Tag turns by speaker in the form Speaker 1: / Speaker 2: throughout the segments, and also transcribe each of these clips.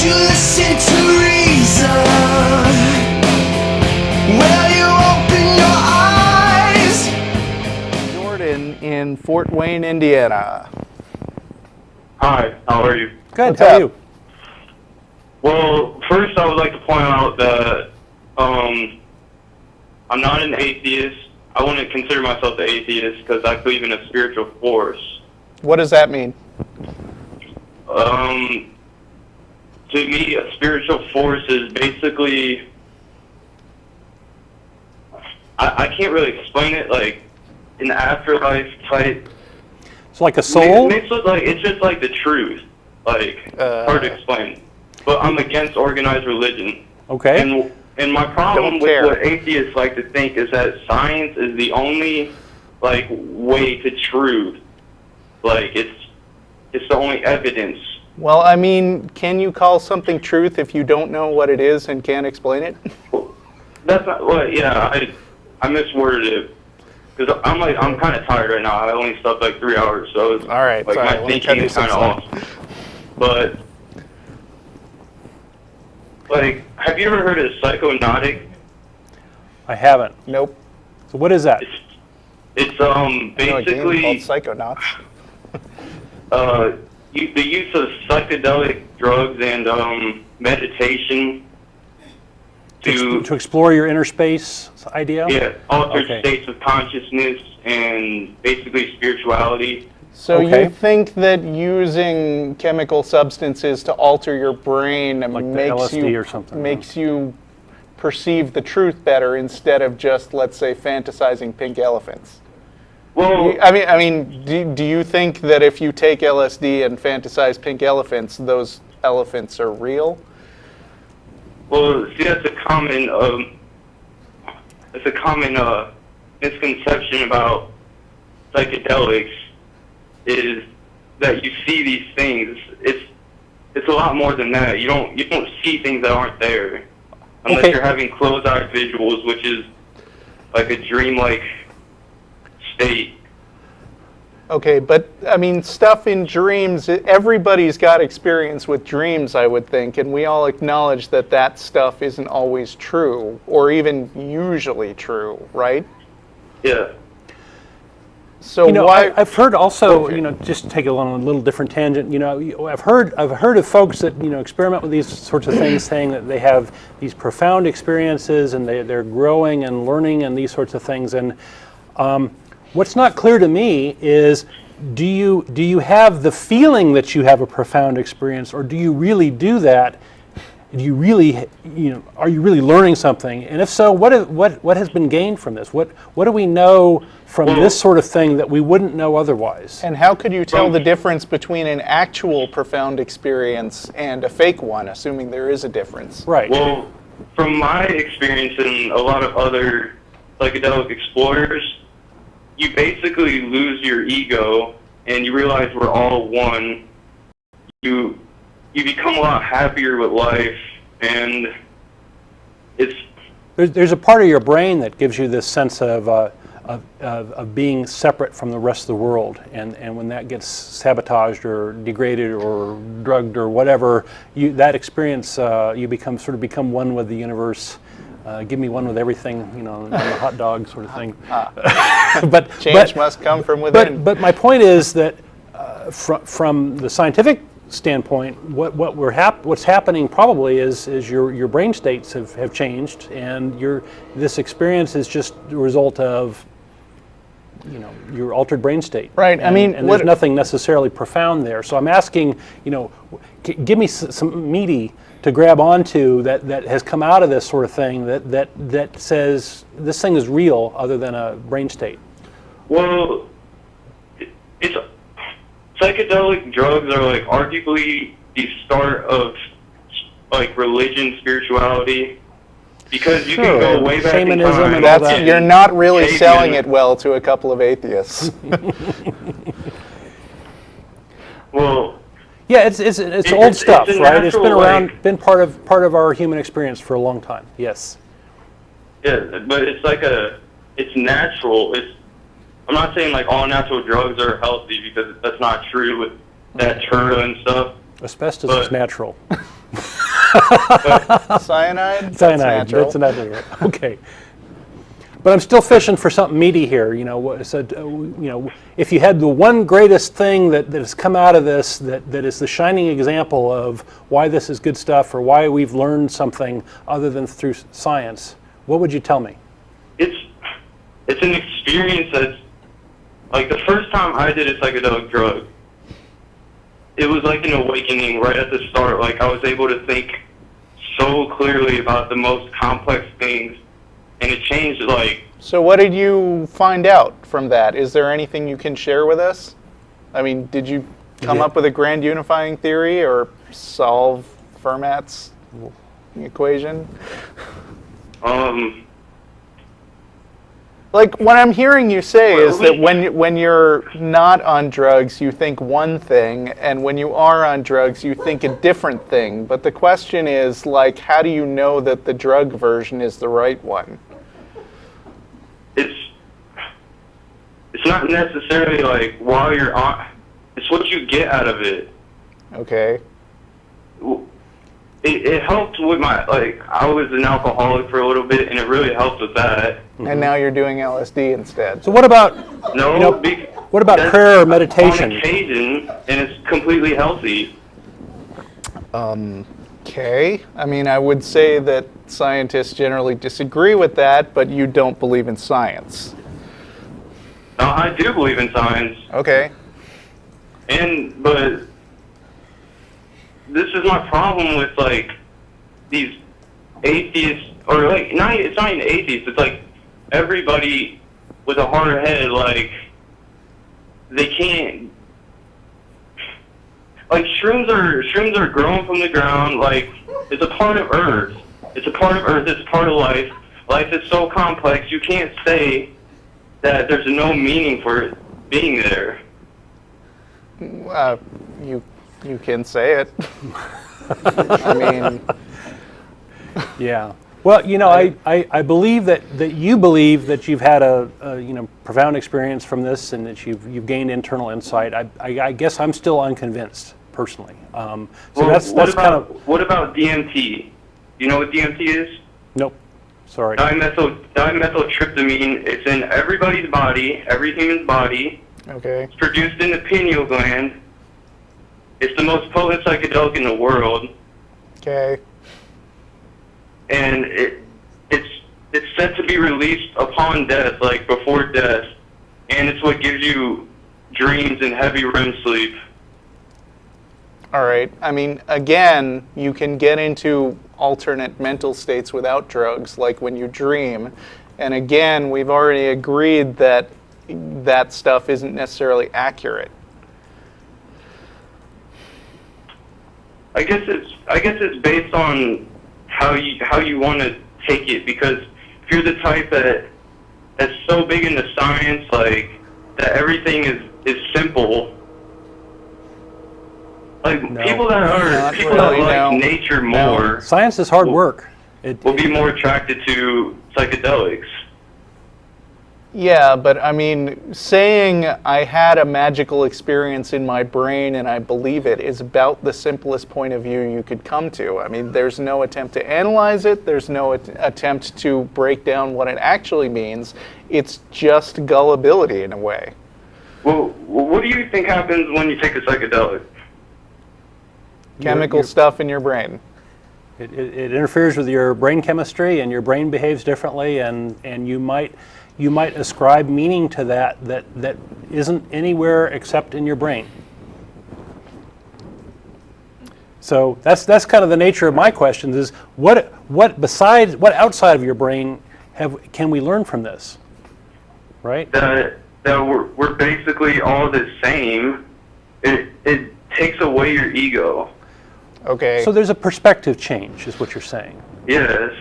Speaker 1: you listen to reason? Will you open your eyes?
Speaker 2: Jordan in Fort Wayne, Indiana.
Speaker 3: Hi, how are you?
Speaker 2: Good,
Speaker 4: What's
Speaker 2: how are
Speaker 4: up?
Speaker 2: you?
Speaker 3: Well, first I would like to point out that I'm not an atheist. I wouldn't consider myself an atheist because I believe in a spiritual force.
Speaker 2: What does that mean?
Speaker 3: To me, a spiritual force is basically, I can't really explain it, like an afterlife type.
Speaker 4: It's like a soul?
Speaker 3: Mixed with, like, it's just like the truth. Like, hard to explain. But I'm against organized religion.
Speaker 4: Okay.
Speaker 3: And my problem
Speaker 2: Don't
Speaker 3: with
Speaker 2: care.
Speaker 3: what atheists like to think is that science is the only, like, way to truth. Like, it's the only evidence.
Speaker 2: Well, I mean, can you call something truth if you don't know what it is and can't explain it?
Speaker 3: That's not, well, yeah, I misworded it. Because I'm kind of tired right now. I only slept like 3 hours, so it's,
Speaker 2: All right,
Speaker 3: like,
Speaker 2: sorry,
Speaker 3: my
Speaker 2: let me cut
Speaker 3: thinking
Speaker 2: you
Speaker 3: is kind of
Speaker 2: some
Speaker 3: off. But, like, have you ever heard of psychonautics?
Speaker 4: I haven't.
Speaker 2: Nope.
Speaker 4: So what is that?
Speaker 3: It's
Speaker 2: I know a game
Speaker 3: basically
Speaker 2: called Psychonauts.
Speaker 3: the use of psychedelic drugs and meditation
Speaker 4: To explore your inner space idea?
Speaker 3: yeah, altered
Speaker 4: Okay.
Speaker 3: states of consciousness and basically spirituality.
Speaker 2: So
Speaker 4: Okay.
Speaker 2: you think that using chemical substances to alter your brain
Speaker 4: Like the
Speaker 2: makes
Speaker 4: LSD
Speaker 2: you
Speaker 4: or something,
Speaker 2: makes you perceive the truth better instead of just, let's say, fantasizing pink elephants?
Speaker 3: Well,
Speaker 2: I mean, do you think that if you take LSD and fantasize pink elephants, those elephants are real?
Speaker 3: well, see, that's a common misconception about psychedelics is that you see these things. It's a lot more than that. You don't see things that aren't there unless
Speaker 4: Okay.
Speaker 3: you're having closed-eye visuals, which is like a dreamlike state.
Speaker 2: Okay, but I mean, stuff in dreams, everybody's got experience with dreams, I would think, and we all acknowledge that that stuff isn't always true, or even usually true, right?
Speaker 3: Yeah.
Speaker 2: So why?
Speaker 4: I've heard also,
Speaker 2: Okay.
Speaker 4: just take it on a little different tangent. I've heard of folks that experiment with these sorts of things, saying that they have these profound experiences and they're growing and learning and these sorts of things. And what's not clear to me is, do you have the feeling that you have a profound experience, or do you really do that? Do you really, are you really learning something? And if so, what has been gained from this? What do we know from this sort of thing that we wouldn't know otherwise?
Speaker 2: And how could you tell the difference between an actual profound experience and a fake one, assuming there is a difference?
Speaker 4: Right.
Speaker 3: Well, from my experience and a lot of other psychedelic explorers, you basically lose your ego and you realize we're all one. You become a lot happier with life, and it's
Speaker 4: There's a part of your brain that gives you this sense of being separate from the rest of the world, and when that gets sabotaged or degraded or drugged or whatever, that experience you become one with the universe. Give me one with everything, on the hot dog sort of thing. But
Speaker 2: Change must come from within.
Speaker 4: But my point is that from the scientific standpoint, what's happening probably is your brain states have changed, and this experience is just the result of your altered brain state.
Speaker 2: Right.
Speaker 4: And there's nothing necessarily profound there. So I'm asking, give me some meaty to grab onto that has come out of this sort of thing that says this thing is real, other than a brain state.
Speaker 3: well, it's psychedelic drugs are like arguably the start of like religion, spirituality, because you can go way back
Speaker 4: Shamanism
Speaker 3: in time.
Speaker 4: and all
Speaker 2: That's,
Speaker 4: that.
Speaker 2: you're not really
Speaker 3: Pagan.
Speaker 2: selling it well to a couple of atheists.
Speaker 3: Well,
Speaker 4: Yeah, it's old
Speaker 3: it's
Speaker 4: stuff,
Speaker 3: a
Speaker 4: right? It's been
Speaker 3: natural,
Speaker 4: around,
Speaker 3: like-
Speaker 4: been part of our human experience for a long time. Yes.
Speaker 3: yeah, but it's like it's natural. I'm not saying like all natural drugs are healthy, because that's not true with that turtle and stuff.
Speaker 4: Asbestos is
Speaker 3: But-
Speaker 4: natural.
Speaker 2: Cyanide?
Speaker 4: Cyanide.
Speaker 2: That's natural.
Speaker 4: That's another. Okay. But I'm still fishing for something meaty here. You know, if you had the one greatest thing that has come out of this that is the shining example of why this is good stuff or why we've learned something other than through science, what would you tell me?
Speaker 3: It's an experience that's like the first time I did a psychedelic drug. It was like an awakening right at the start. Like I was able to think so clearly about the most complex things. And it changed, like...
Speaker 2: So what did you find out from that? Is there anything you can share with us? I mean, did you come up with a grand unifying theory or solve Fermat's equation? Like, what I'm hearing you say is that when you're not on drugs, you think one thing, and when you are on drugs, you think a different thing. But the question is, like, how do you know that the drug version is the right one?
Speaker 3: It's not necessarily like while you're on. It's what you get out of it.
Speaker 2: Okay.
Speaker 3: It helped with my, like, I was an alcoholic for a little bit, and it really helped with that.
Speaker 2: And now you're doing LSD instead.
Speaker 4: So what about what about prayer or meditation?
Speaker 3: On occasion, and it's completely healthy.
Speaker 2: Okay. I mean, I would say that scientists generally disagree with that, but you don't believe in science.
Speaker 3: No, I do believe in science.
Speaker 2: Okay.
Speaker 3: But this is my problem with, like, these atheists, or, like, it's not even atheists, it's like everybody with a hard head, like, they can't, like, shrooms are growing from the ground, like, it's a part of Earth. It's a part of Earth, it's a part of life. Life is so complex, you can't say that there's no meaning for it being there.
Speaker 2: You can say it. I mean...
Speaker 4: Yeah. Well, you know, I believe that you believe that you've had a profound experience from this and that you've gained internal insight. I guess I'm still unconvinced, personally. So that's kind of...
Speaker 3: What about DMT? You know what DMT is?
Speaker 4: Nope. Sorry.
Speaker 3: Dimethyltryptamine. It's in everybody's body, every human's body.
Speaker 2: Okay.
Speaker 3: It's produced in the pineal gland. It's the most potent psychedelic in the world.
Speaker 2: Okay.
Speaker 3: And it's set to be released upon death, like before death. And it's what gives you dreams and heavy REM sleep.
Speaker 2: All right. I mean, again, you can get into alternate mental states without drugs, like when you dream. And again, we've already agreed that that stuff isn't necessarily accurate.
Speaker 3: I guess it's based on how you want to take it, because if you're the type that's so big into science, like that everything is simple. Like people that like nature more.
Speaker 4: Science is hard work.
Speaker 3: Will be more attracted to psychedelics.
Speaker 2: Yeah, but I mean, saying I had a magical experience in my brain and I believe it is about the simplest point of view you could come to. I mean, there's no attempt to analyze it. There's no attempt to break down what it actually means. It's just gullibility in a way.
Speaker 3: Well, what do you think happens when you take a psychedelic?
Speaker 2: Chemical stuff in your brain.
Speaker 4: It interferes with your brain chemistry, and your brain behaves differently, and you might ascribe meaning to that isn't anywhere except in your brain. So that's kind of the nature of my questions: is what outside of your brain can we learn from this? Right?
Speaker 3: That we're basically all the same. It takes away your ego.
Speaker 2: Okay.
Speaker 4: So there's a perspective change, is what you're saying.
Speaker 3: Yes.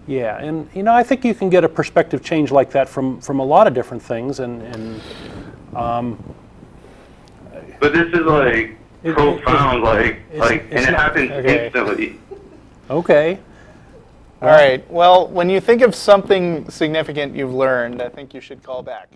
Speaker 4: Yeah, and I think you can get a perspective change like that from a lot of different things, and
Speaker 3: but this is like profound, and it happens instantly.
Speaker 4: Okay.
Speaker 2: All right. Well, when you think of something significant you've learned, I think you should call back.